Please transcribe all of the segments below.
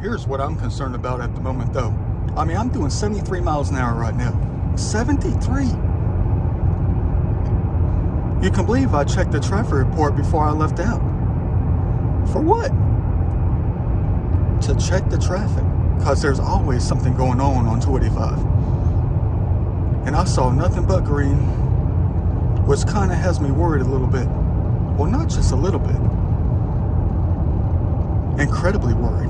Here's what I'm concerned about at the moment, though. I mean, I'm doing 73 miles an hour right now. 73. You can believe I checked the traffic report before I left out. For what? To check the traffic, because there's always something going on 285. And I saw nothing but green, which kind of has me worried a little bit. Well, not just a little bit. Incredibly worried.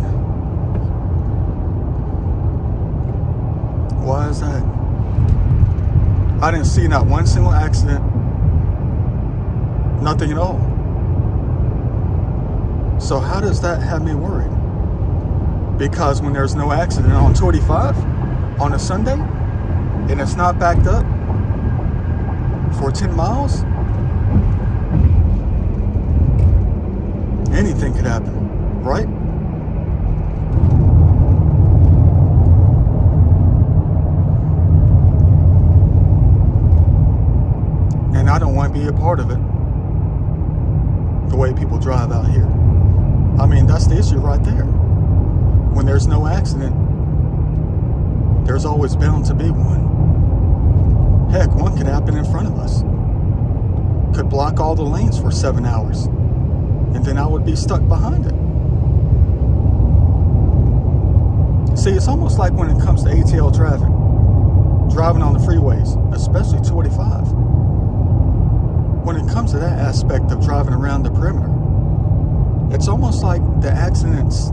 Why is that? I didn't see not one single accident. Nothing at all. So how does that have me worried? Because when there's no accident on 285 on a Sunday and it's not backed up for 10 miles, anything could happen, right? And I don't want to be a part of it. The way people drive out here. I mean, that's the issue right there. When there's no accident, there's always bound to be one. Heck, one could happen in front of us. Could block all the lanes for 7 hours. And then I would be stuck behind it. See, it's almost like when it comes to ATL traffic. Driving on the freeways, especially 285. When it comes to that aspect of driving around the perimeter, it's almost like the accidents,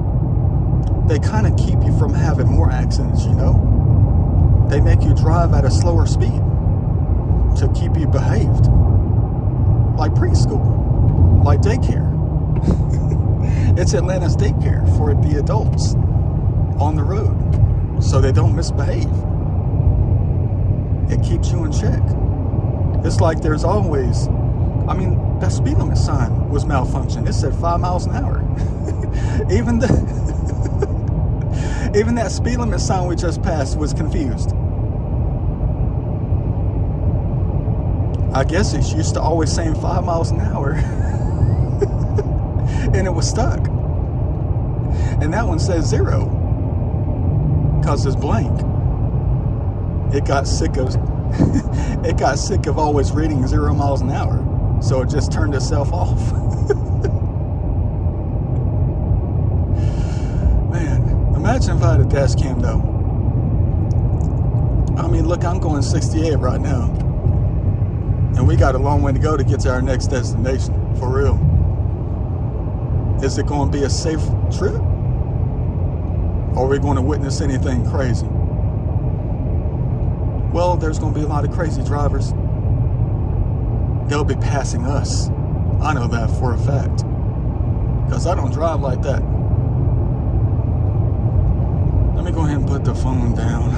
they kind of keep you from having more accidents, you know? They make you drive at a slower speed to keep you behaved. Like preschool, like daycare. It's Atlanta's daycare for the adults on the road so they don't misbehave. It keeps you in check. It's like there's always, I mean, that speed limit sign was malfunctioned. It said 5 miles an hour. Even that speed limit sign we just passed was confused. I guess it's used to always saying 5 miles an hour. And it was stuck. And that one says 0. Because it's blank. It got sick of always reading 0 miles an hour. So it just turned itself off. Man, imagine if I had a dash cam though. I mean, look, I'm going 68 right now. And we got a long way to go to get to our next destination, for real. Is it going to be a safe trip? Or are we going to witness anything crazy? Well, there's going to be a lot of crazy drivers. They'll be passing us. I know that for a fact. Because I don't drive like that. Let me go ahead and put the phone down.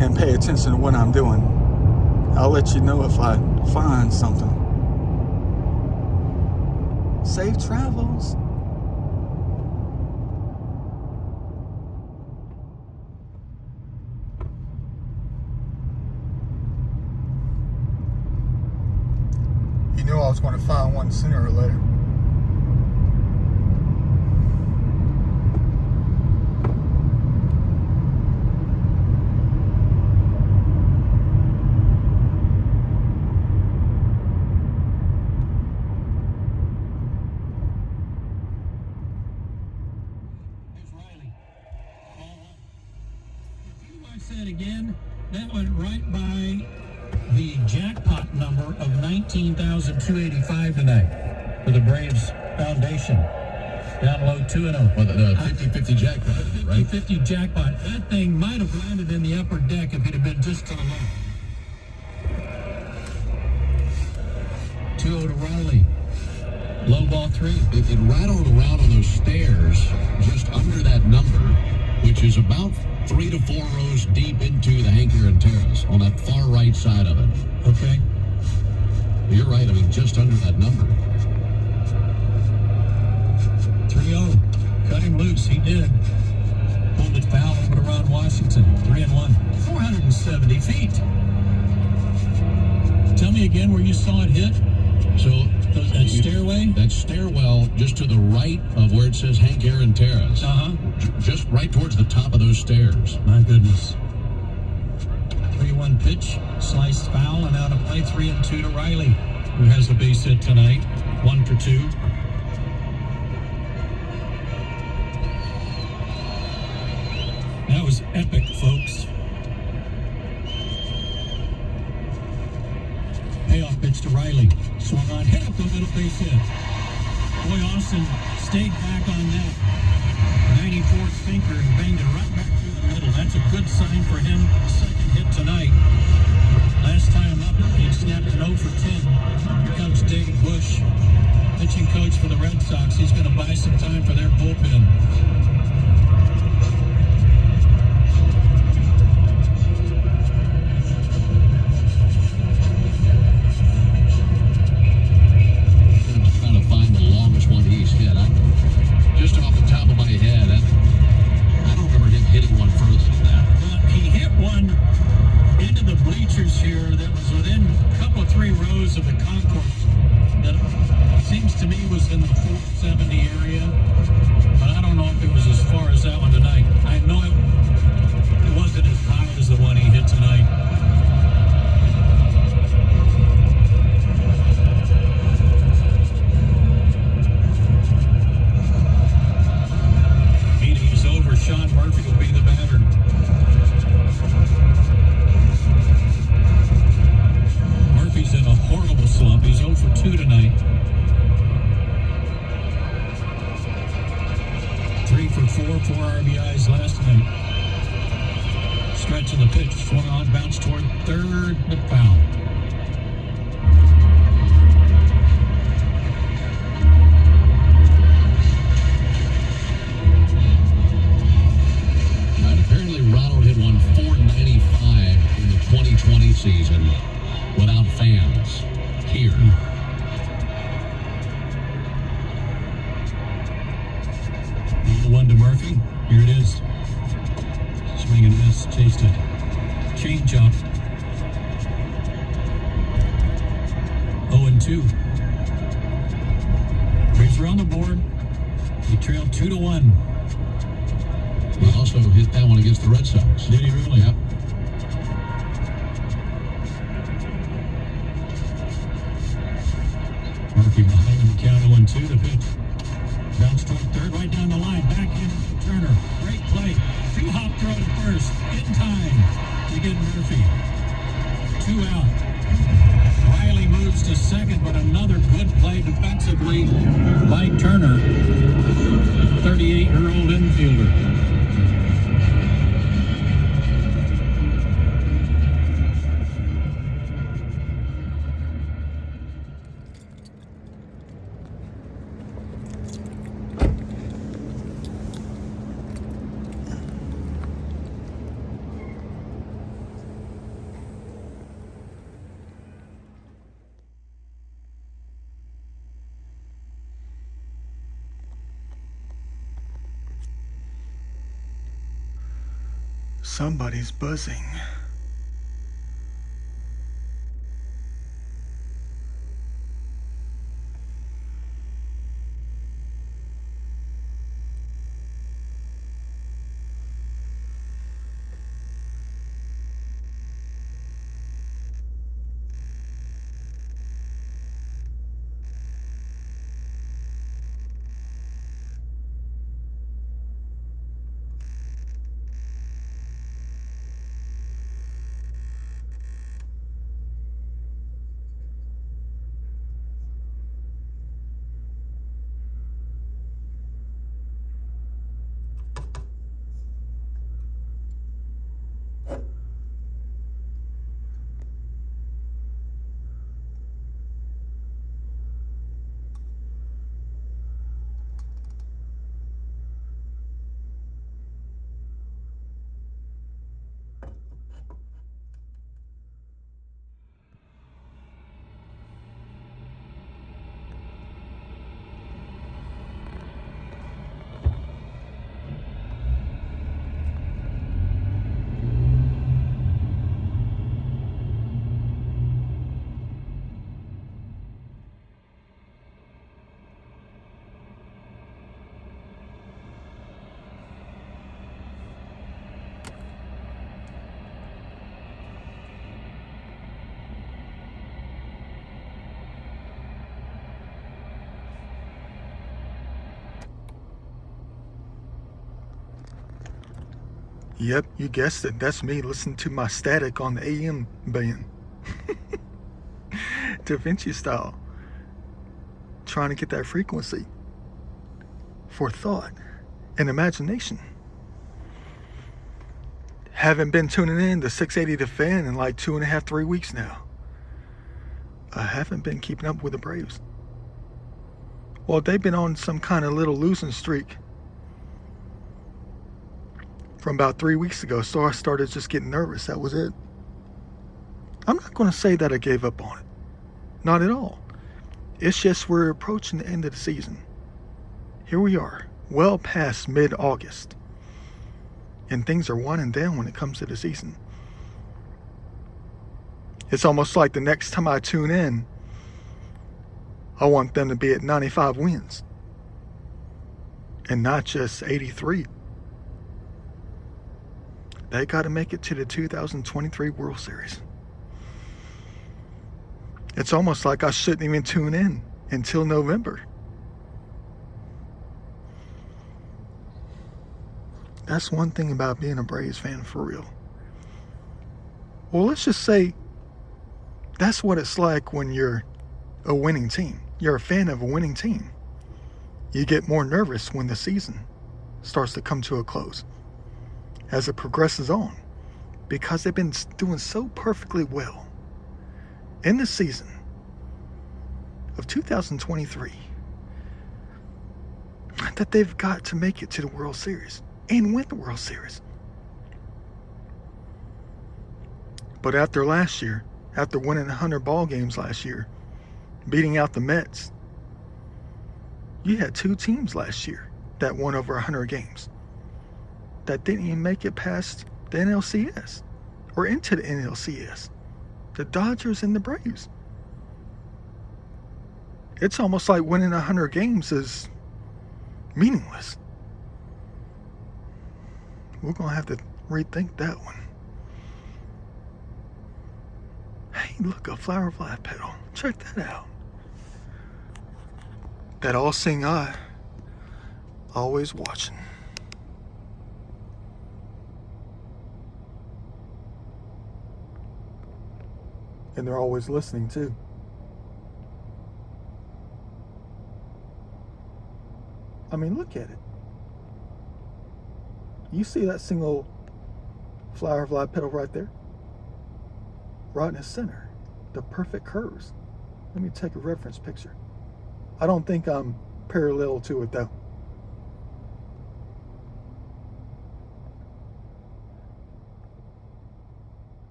And pay attention to what I'm doing. I'll let you know if I find something. Safe travels. You knew I was going to find one sooner or later. Said again, that went right by the jackpot number of 19,285 tonight for the Braves Foundation. Down low 2-0. Well, the 50-50 jackpot, right? 50-50 jackpot. That thing might have landed in the upper deck if it had been just to the left. 2-0 to Riley. Low ball 3. It rattled around on those stairs just under that number, which is about 3 to 4 rows deep into the Hank Aaron Terrace on that far right side of it. Okay. You're right. I mean, just under that number. 3-0. Cut him loose. He did. Pulled it foul over to Ron Washington. 3-1. 470 feet. Tell me again where you saw it hit. So that stairway? that stairwell just to the right of where it says Hank Aaron Terrace. Just right towards the top of those stairs. My goodness. 3-1 pitch, sliced foul, and out of play. 3-2 to Riley, who has a base hit tonight. 1 for 2. That was epic, folks. Payoff pitch to Riley. Swung on, hit up the middle, base hit. Boy, Austin stayed back on that 94 sinker and banged it right back through the middle. That's a good sign for him. Second hit tonight. Last time up, he snapped an 0 for 10. Here comes Dave Bush, pitching coach for the Red Sox. He's going to buy some time for their bullpen. Trying to find the longest one he's hit. Just off the top of my head, I don't remember him hitting one further than that. He hit one into the bleachers here that was within a couple of 3 rows of the concourse that seems to me was in the 470 area, but I don't know if it was as far as that one tonight. I know it wasn't as high as the one he hit tonight. Meeting is over. Sean Murphy will be the batter. Murphy's in a horrible slump. He's 0 for 2 tonight. 3 for 4, 4 RBIs last night. Stretching the pitch, swung on, bounced toward third, but foul. And apparently Ronald hit one 495 in the 2020 season without fans here. The one to Murphy. Here it is. Swing and miss. Chased it. Change up. 0-2. Braves are on the board. He trailed 2-1. He also hit that one against the Red Sox. Did he really? Yep. Murphy behind him, count 0-2. The pitch. Bounce toward third, right down the line. Back in Turner. Great play. 2-hop throw to first. In time to get Murphy. 2 out. Riley moves to second, but another good play defensively by Turner. 38-year-old infielder. Somebody's buzzing. Yep, you guessed it. That's me listening to my static on the AM band. Da Vinci style. Trying to get that frequency for thought and imagination. Haven't been tuning in to 680 The Fan in like 2.5, 3 weeks now. I haven't been keeping up with the Braves. Well, they've been on some kind of little losing streak from about 3 weeks ago, so I started just getting nervous. That was it. I'm not going to say that I gave up on it. Not at all. It's just we're approaching the end of the season. Here we are, well past mid-August. And things are winding down when it comes to the season. It's almost like the next time I tune in, I want them to be at 95 wins. And not just 83. They got to make it to the 2023 World Series. It's almost like I shouldn't even tune in until November. That's one thing about being a Braves fan for real. Well, let's just say that's what it's like when you're a winning team. You're a fan of a winning team. You get more nervous when the season starts to come to a close as it progresses on, because they've been doing so perfectly well in the season of 2023 that they've got to make it to the World Series and win the World Series. But after last year, after winning 100 ball games last year, beating out the Mets, you had two teams last year that won over 100 games that didn't even make it past the NLCS or into the NLCS. The Dodgers and the Braves. It's almost like winning 100 games is meaningless. We're going to have to rethink that one. Hey, look, a flower of life petal. Check that out. That all-seeing eye, always watching. And they're always listening too. I mean, look at it. You see that single flower of life petal right there? Right in the center. The perfect curves. Let me take a reference picture. I don't think I'm parallel to it though.